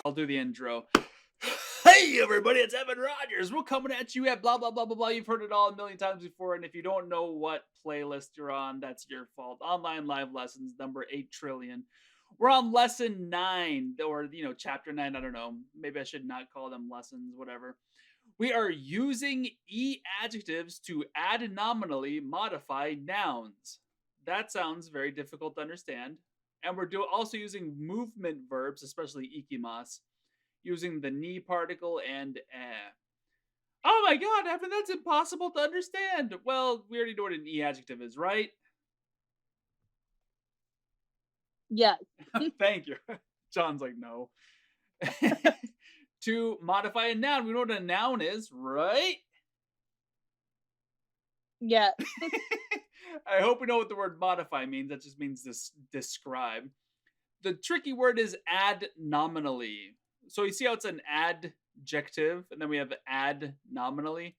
I'll do the intro. Hey everybody, it's Evan Rogers. We're coming at you at blah blah blah blah blah. You've heard it all a million times before, and if you don't know what playlist you're on, that's your fault. Online live lessons number 8 trillion. We're on lesson 9, or chapter 9. I don't know. Maybe I should not call them lessons. Whatever. We are using adjectives to add nominally modify nouns. That sounds very difficult to understand. And we're also using movement verbs, especially ikimas, using the ni particle and eh. Oh my god, Evan, that's impossible to understand. Well, we already know what an adjective is, right? Yeah. Thank you. John's like, no. To modify a noun, we know what a noun is, right? Yeah. I hope we know what the word modify means. That just means describe. The tricky word is add nominally. So you see how it's an adjective, and then we have add nominally.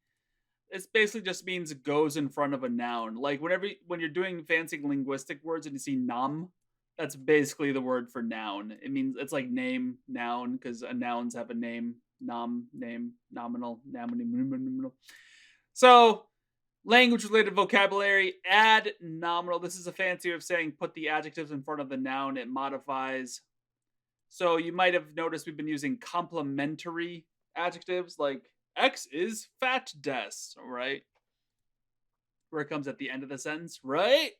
It basically just means it goes in front of a noun. Like when you're doing fancy linguistic words and you see nom, that's basically the word for noun. It means it's like name, noun, because nouns have a name, nom, name, nominal, nominal. So language-related vocabulary, add nominal. This is a fancy way of saying put the adjectives in front of the noun. It modifies. So you might have noticed we've been using complementary adjectives like X is fat des, right? Where it comes at the end of the sentence, right?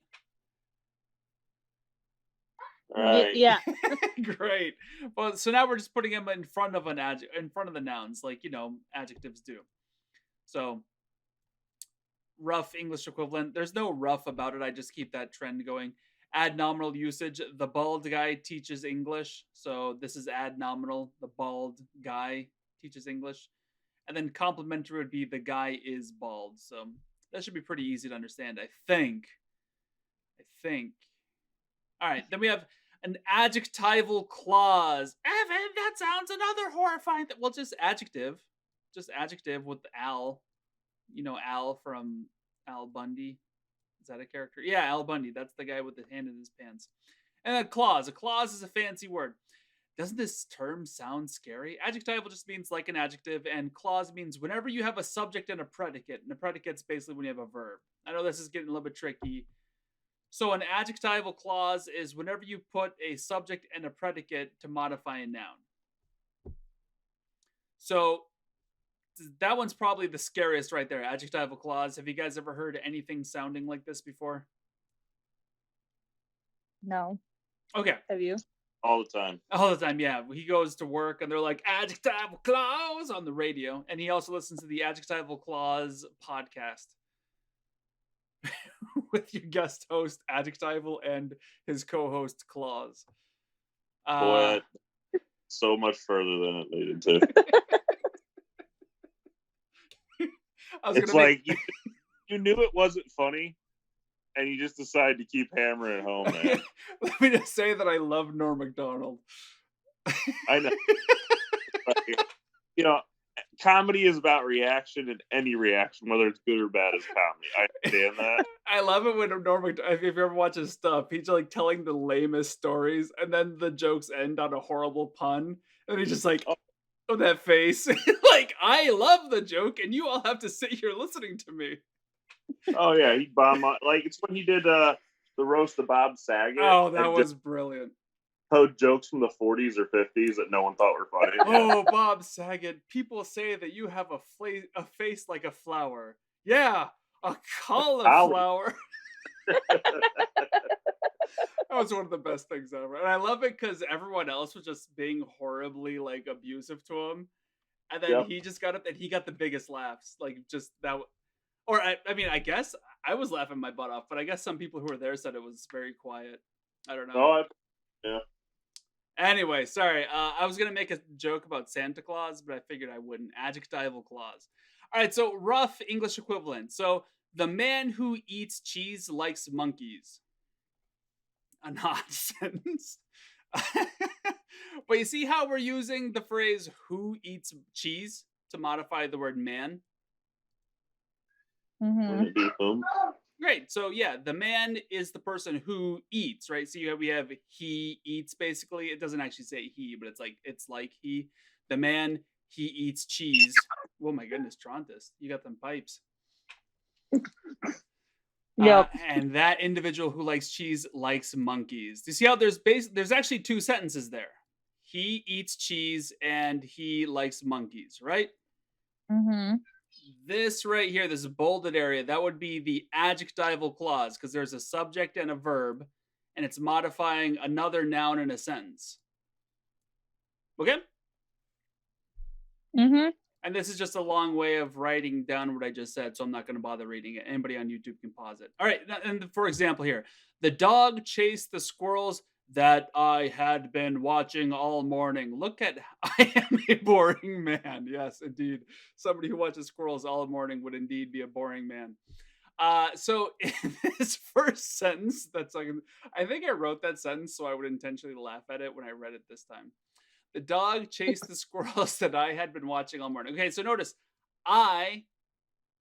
Right. Yeah. Great. Well, so now we're just putting them in front of in front of the nouns, like adjectives do. So rough English equivalent. There's no rough about it. I just keep that trend going. Add nominal usage. The bald guy teaches English. So this is add nominal. The bald guy teaches English. And then complementary would be the guy is bald. So that should be pretty easy to understand, I think. All right. Then we have an adjectival clause. Evan, that sounds another horrifying thing. Well, just adjective. Just adjective with Al. Al from Al Bundy. Is that a character? Yeah, Al Bundy. That's the guy with the hand in his pants. And then clause. A clause is a fancy word. Doesn't this term sound scary? Adjectival just means like an adjective, and clause means whenever you have a subject and a predicate. And a predicate's basically when you have a verb. I know this is getting a little bit tricky. So an adjectival clause is whenever you put a subject and a predicate to modify a noun. So that one's probably the scariest right there, adjectival clause. Have you guys ever heard anything sounding like this before? No. Okay. Have you? All the time. All the time, yeah. He goes to work and they're like, adjectival clause on the radio. And he also listens to the adjectival clause podcast with your guest host, adjectival, and his co-host, Clause. Boy, so much further than it needed to. It's like you knew it wasn't funny, and you just decided to keep hammering it home, man. Let me just say that I love Norm Macdonald. I know. Comedy is about reaction, and any reaction, whether it's good or bad, is comedy. I understand that. I love it when Norm Macdonald, if you ever watch his stuff, he's like telling the lamest stories, and then the jokes end on a horrible pun, and he's just like, oh, that face. Like, I love the joke, and you all have to sit here listening to me. Oh, yeah, he bombed on. Like, it's when he did the roast of Bob Saget. Oh, that was brilliant. Told jokes from the 40s or 50s that no one thought were funny. Oh, Bob Saget. People say that you have a face like a flower. Yeah, a cauliflower. That was one of the best things ever. And I love it because everyone else was just being horribly, like, abusive to him. And then he just got up and he got the biggest laughs. Like, just that. Or, I mean, I guess I was laughing my butt off, but I guess some people who were there said it was very quiet. I don't know. Yeah. Anyway, sorry. I was going to make a joke about Santa Claus, but I figured I wouldn't. Adjectival clause. All right, so rough English equivalent. So, the man who eats cheese likes monkeys. A nonsense. But you see how we're using the phrase who eats cheese to modify the word man? Mm-hmm. Great. So yeah, the man is the person who eats, right? So we have he eats basically. It doesn't actually say he, but it's like he. The man he eats cheese. Oh my goodness, Trontis, you got them pipes. Yep. And that individual who likes cheese likes monkeys. Do you see how there's actually two sentences there? He eats cheese and he likes monkeys, right? Mm-hmm. This right here, this bolded area, that would be the adjectival clause because there's a subject and a verb, and it's modifying another noun in a sentence. Okay? Mm-hmm. And this is just a long way of writing down what I just said, so I'm not going to bother reading it. Anybody on YouTube can pause it. All right, and for example here, the dog chased the squirrels that I had been watching all morning. Look at, I am a boring man. Yes, indeed. Somebody who watches squirrels all morning would indeed be a boring man. So in this first sentence, I think I wrote that sentence so I would intentionally laugh at it when I read it this time. The dog chased the squirrels that I had been watching all morning. Okay, so notice I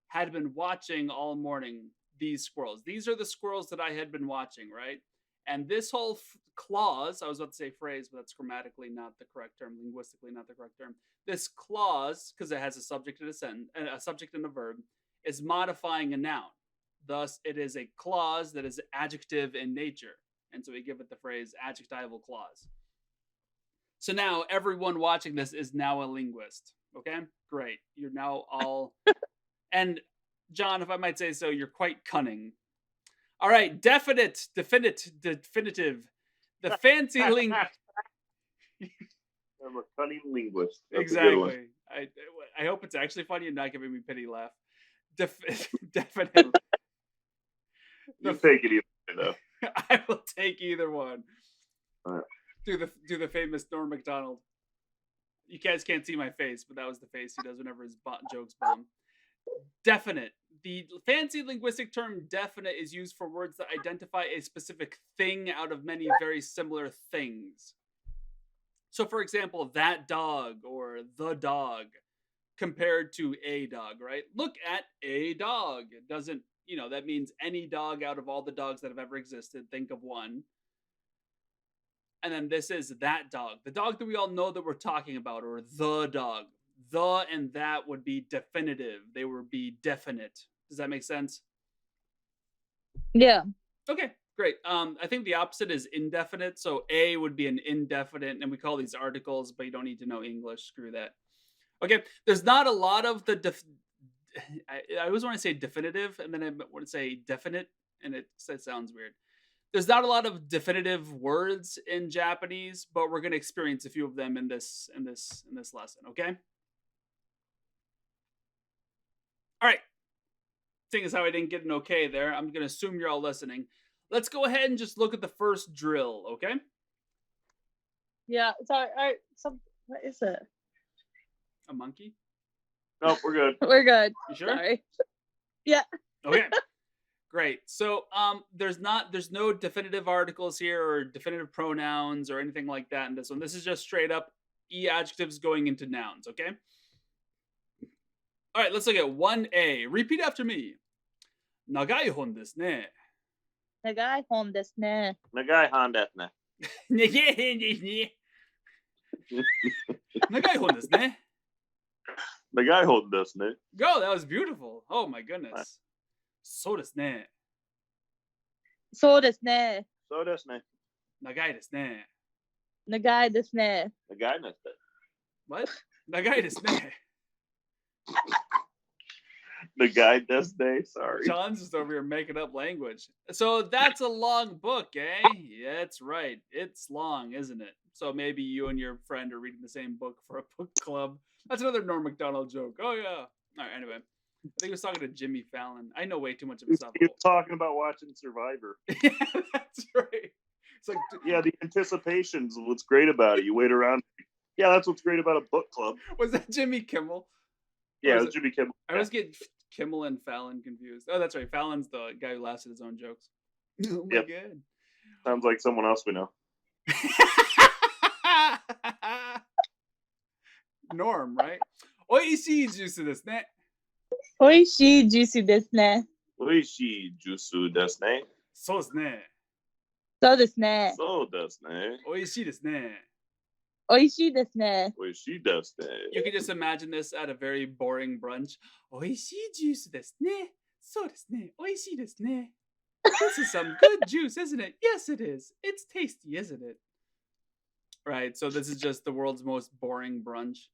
had been watching all morning these squirrels. These are the squirrels that I had been watching, right? And this whole clause, I was about to say phrase, but that's grammatically not the correct term, linguistically not the correct term. This clause, because it has a subject and a sentence, a subject and a verb, is modifying a noun. Thus, it is a clause that is adjective in nature. And so we give it the phrase adjectival clause. So now everyone watching this is now a linguist. Okay, great. You're now all, and John, if I might say so, you're quite cunning. All right, definitive. The fancy I'm a cunning linguist. That's exactly. I hope it's actually funny and not giving me pity laugh. Definite. You take it either, though. I will take either one. All right. Do the famous Norm Macdonald. You guys can't see my face, but that was the face he does whenever his jokes bomb. Definite. The fancy linguistic term definite is used for words that identify a specific thing out of many very similar things. So, for example, that dog or the dog compared to a dog, right? Look at a dog. It doesn't, that means any dog out of all the dogs that have ever existed. Think of one. And then this is that dog, the dog that we all know that we're talking about, or the dog. The and that would be definitive. They would be definite. Does that make sense? Yeah. Okay, great. I think the opposite is indefinite. So a would be an indefinite, and we call these articles, but you don't need to know English. Screw that. Okay, there's not a lot of the I always want to say definitive, and then I want to say definite, and it sounds weird. There's not a lot of definitive words in Japanese, but we're going to experience a few of them in this lesson, okay? All right. Seeing as how I didn't get an okay there, I'm going to assume you're all listening. Let's go ahead and just look at the first drill, okay? Yeah. Sorry. What is it? A monkey? Nope, we're good. We're good. You sure? Sorry. Yeah. Okay. Great. So there's no definitive articles here or definitive pronouns or anything like that in this one. This is just straight up adjectives going into nouns, okay? All right, let's look at 1A. Repeat after me. 長い本ですね。長い本ですね。長い本ですね。長い本ですね。長い本ですね。Go, that was beautiful. Oh my goodness. そうですね。そうですね。そうですね。長いですね。長いですね。長いですね。What? 長いですね。The guy does day. Sorry. John's just over here making up language. So that's a long book, eh? Yeah, that's right. It's long, isn't it? So maybe you and your friend are reading the same book for a book club. That's another Norm Macdonald joke. Oh, yeah. All right, anyway. I think he was talking to Jimmy Fallon. I know way too much of his stuff. He was talking about watching Survivor. Yeah, that's right. It's like, yeah, the anticipation's what's great about it. You wait around. Yeah, that's what's great about a book club. Was that Jimmy Kimmel? Yeah, it was Jimmy Kimmel. I always get Kimmel and Fallon confused. Oh, that's right. Fallon's the guy who laughs at his own jokes. Oh my god. Sounds like someone else we know. Norm, right? おいしいジュースですね。おいしいジュースですね。Oishii jusu desu ne. そうですね。そうですね。そうですね。 美味しいですね。美味しいですね。 Oishii desu You ne. can just imagine this at a very boring brunch. 美味しいジュースですね。そうですね。美味しいですね。This is some good juice, isn't it? Yes, it is. It's tasty, isn't it? Right. So this is just the world's most boring brunch.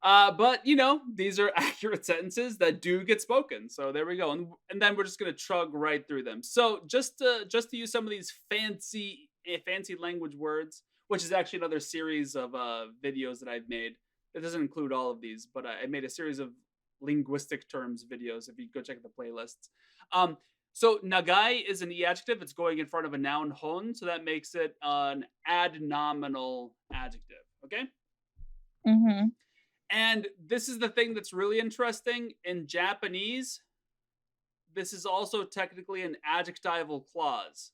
But you know, these are accurate sentences that do get spoken. So there we go, and then we're just gonna chug right through them. So just to use some of these fancy language words, which is actually another series of videos that I've made. It doesn't include all of these, but I made a series of linguistic terms videos. If you go check the playlists. So nagai is an e adjective. It's going in front of a noun hon, so that makes it an adnominal adjective. Okay. Mm-hmm. And this is the thing that's really interesting. In Japanese, this is also technically an adjectival clause.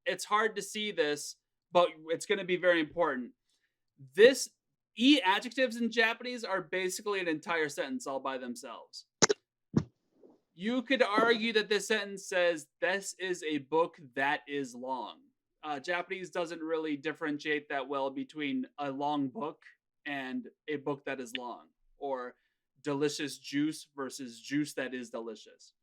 It's hard to see this, but it's going to be very important. This e adjectives in Japanese are basically an entire sentence all by themselves. You could argue that this sentence says, "This is a book that is long." Japanese doesn't really differentiate that well between a long book and a book that is long, or delicious juice versus juice that is delicious.